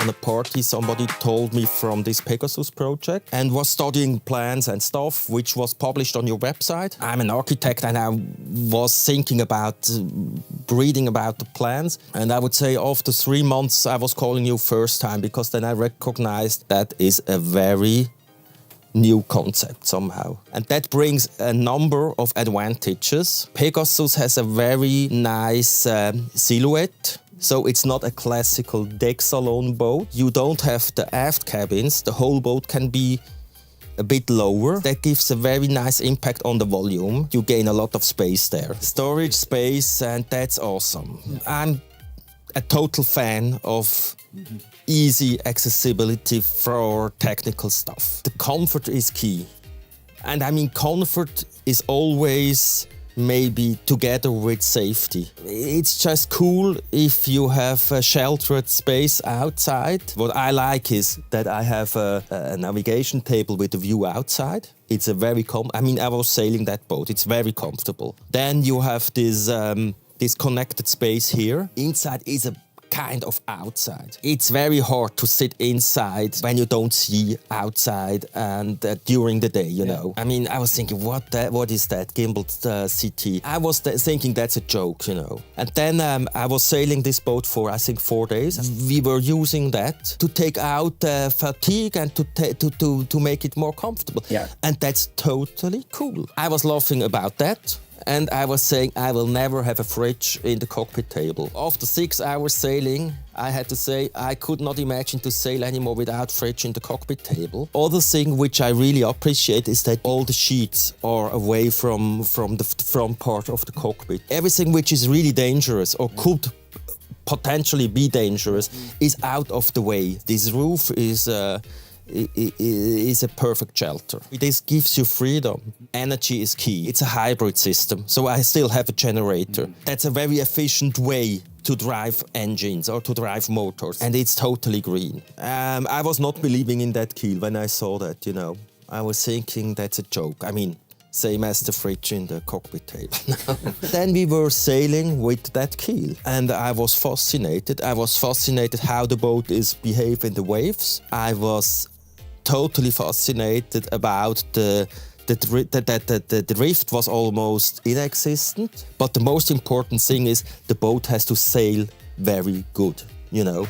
on a party, somebody told me from this Pegasus project and was studying plans and stuff, which was published on your website. I'm an architect and I was thinking about reading about the plans. And I would say after 3 months, I was calling you first time because then I recognized that is a very new concept somehow. And that brings a number of advantages. Pegasus has a very nice silhouette. So it's not a classical deck salon boat. You don't have the aft cabins. The whole boat can be a bit lower. That gives a very nice impact on the volume. You gain a lot of space there. Storage space, and that's awesome. I'm a total fan of easy accessibility for technical stuff. The comfort is key. And I mean, comfort is always maybe together with safety. It's just cool if you have a sheltered space outside. What I like is that I have a navigation table with a view outside. It's a very I was sailing that boat. It's very comfortable. Then you have this connected space here. Inside is a kind of outside. It's very hard to sit inside when you don't see outside and during the day, you know. I mean, I was thinking, what is that gimbaled CT? I was thinking that's a joke, you know. And then I was sailing this boat for, I think, 4 days. We were using that to take out fatigue and to make it more comfortable. Yeah. And that's totally cool. I was laughing about that. And I was saying I will never have a fridge in the cockpit table. After 6 hours sailing, I had to say I could not imagine to sail anymore without fridge in the cockpit table. Other thing which I really appreciate is that all the sheets are away from the front part of the cockpit. Everything which is really dangerous or could potentially be dangerous is out of the way. This roof is a perfect shelter. This gives you freedom. Energy is key. It's a hybrid system, so I still have a generator. That's a very efficient way to drive engines or to drive motors, and it's totally green. I was not believing in that keel when I saw that, you know. I was thinking that's a joke. I mean, same as the fridge in the cockpit table. Then we were sailing with that keel, and I was fascinated. I was fascinated how the boat is behaving in the waves. I was totally fascinated about the drift was almost inexistent. But the most important thing is the boat has to sail very good, you know.